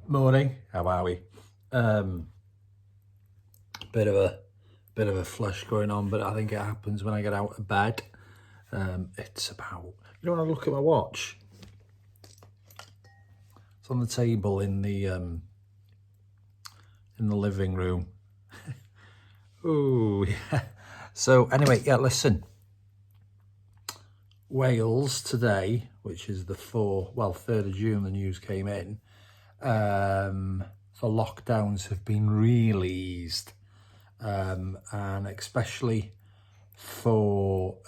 Morning, how are we? Bit of a flush going on, but I think it happens when I get out of bed. It's about, when I look at my watch, it's on the table in the living room. Ooh, yeah. So anyway, yeah, listen. Wales today, which is the 3rd of June, the news came in. The lockdowns have been really eased, and especially for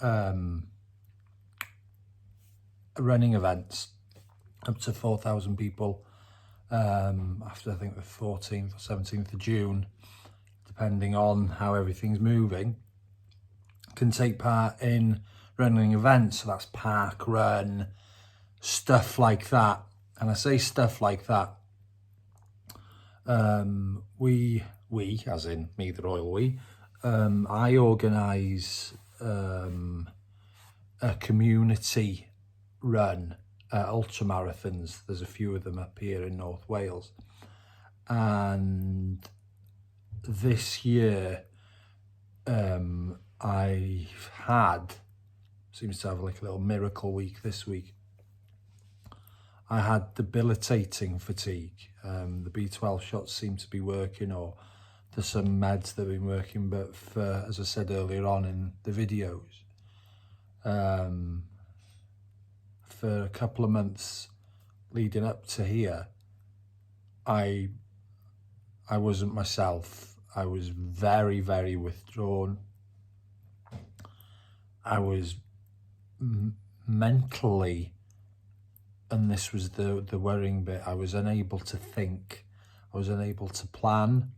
running events up to 4,000 people after I think the 14th or 17th of June, depending on how everything's moving, can take part in running events. So that's park run, stuff like that. And I say stuff like that, we as in me, the royal we, I organise a community run ultra marathons. There's a few of them up here in North Wales, and this year I've had, seems to have like a little miracle week this week. I had debilitating fatigue. The B12 shots seem to be working, or there's some meds that have been working, but for, as I said earlier on in the videos, for a couple of months leading up to here, I wasn't myself. I was very, very withdrawn. I was mentally, and this was the worrying bit, I was unable to think. I was unable to plan.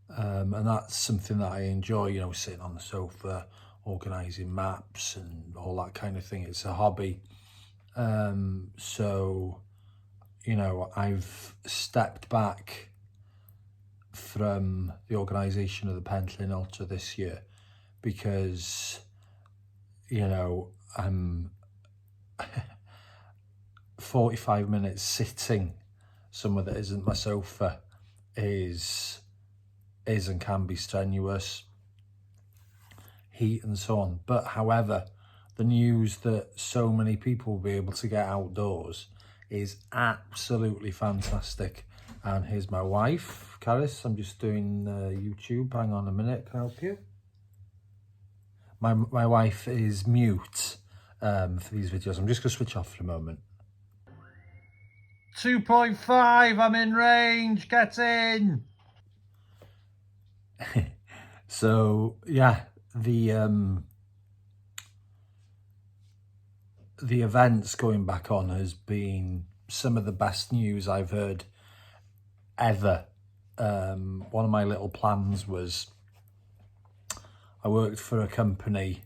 And that's something that I enjoy, sitting on the sofa, organising maps and all that kind of thing. It's a hobby. So, I've stepped back from the organisation of the Pentland Ultra this year because, I'm 45 minutes sitting somewhere that isn't my sofa is and can be strenuous, heat and so on. But however, the news that so many people will be able to get outdoors is absolutely fantastic. And here's my wife, Caris. I'm just doing YouTube. Hang on a minute, can I help you? My wife is mute for these videos. I'm just going to switch off for a moment. 2.5, I'm in range, get in! So yeah, the events going back on has been some of the best news I've heard ever. One of my little plans was, I worked for a company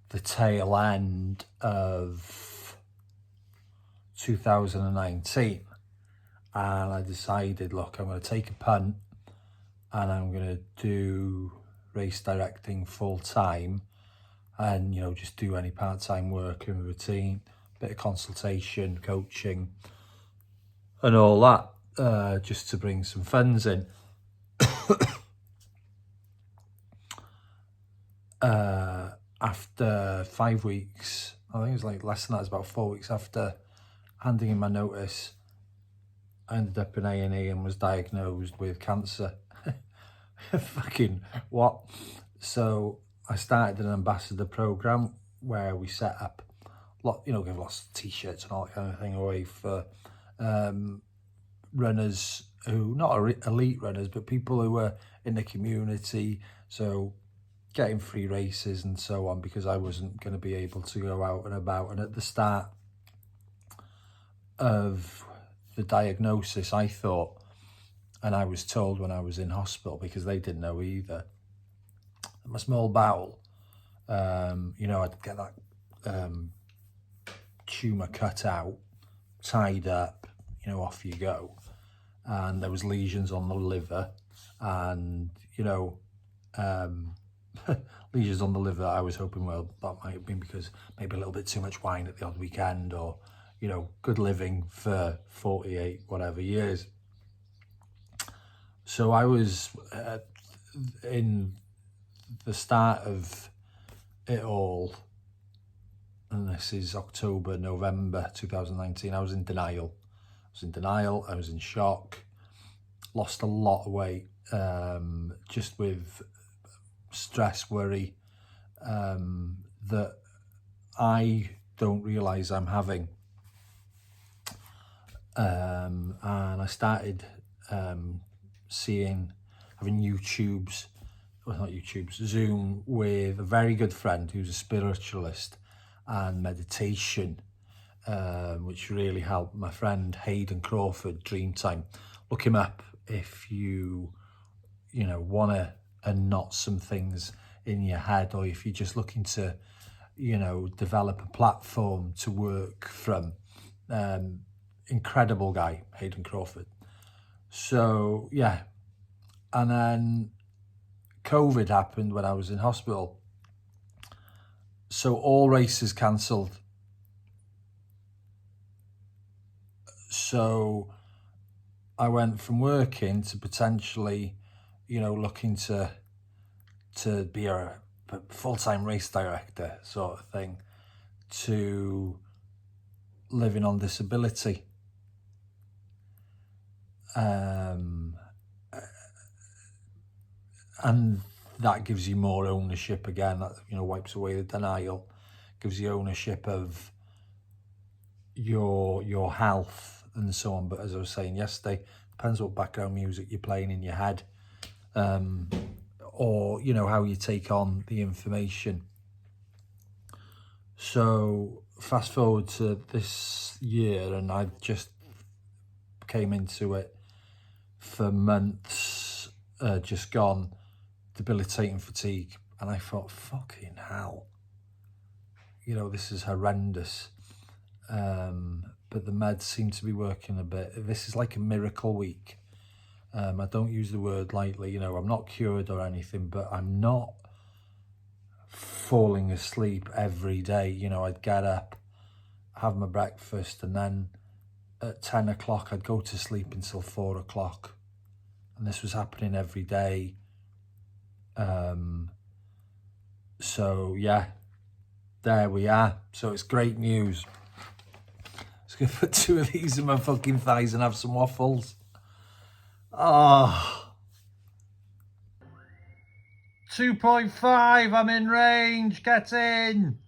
the tail end of 2019, and I decided, look, I'm going to take a punt and I'm going to do race directing full time, and just do any part-time work in routine, bit of consultation, coaching and all that, just to bring some funds in. After 5 weeks, I think it was like less than that, it's about 4 weeks after handing in my notice, I ended up in A&E and was diagnosed with cancer. Fucking what? So I started an ambassador program where we set up give lots of t-shirts and all that kind of thing away for runners who, not elite runners, but people who were in the community. So getting free races and so on, because I wasn't going to be able to go out and about. And at the start of the diagnosis, I thought, and I was told when I was in hospital, because they didn't know either, my small bowel, I'd get that tumour cut out, tied up, off you go. And there was lesions on the liver, and lesions on the liver. I was hoping, well, that might have been because maybe a little bit too much wine at the odd weekend, or you know, good living for 48 whatever years. So I was in the start of it all, and this is October, November 2019, I was in denial. I was in shock, lost a lot of weight, just with stress, worry, that I don't realise I'm having. And I started having Zoom with a very good friend who's a spiritualist and meditation, which really helped. My friend Hayden Crawford, Dreamtime. Look him up if you want to knot some things in your head, or if you're just looking to, develop a platform to work from. Incredible guy, Hayden Crawford. So yeah, and then COVID happened when I was in hospital. So all races cancelled. So I went from working to potentially, looking to be a full-time race director sort of thing, to living on disability. And that gives you more ownership again. That, wipes away the denial, gives you ownership of your health and so on. But as I was saying yesterday, depends what background music you're playing in your head, or how you take on the information. So fast forward to this year, and I just came into it for months, just gone, debilitating fatigue, and I thought, fucking hell, this is horrendous. But the meds seem to be working a bit. This is like a miracle week. I don't use the word lightly, I'm not cured or anything, but I'm not falling asleep every day. I'd get up, have my breakfast, and then at 10 o'clock I'd go to sleep until 4 o'clock. And this was happening every day. So yeah, there we are. So it's great news. I'm just gonna put 2 of these in my fucking thighs and have some waffles. Oh. 2.5, I'm in range, get in.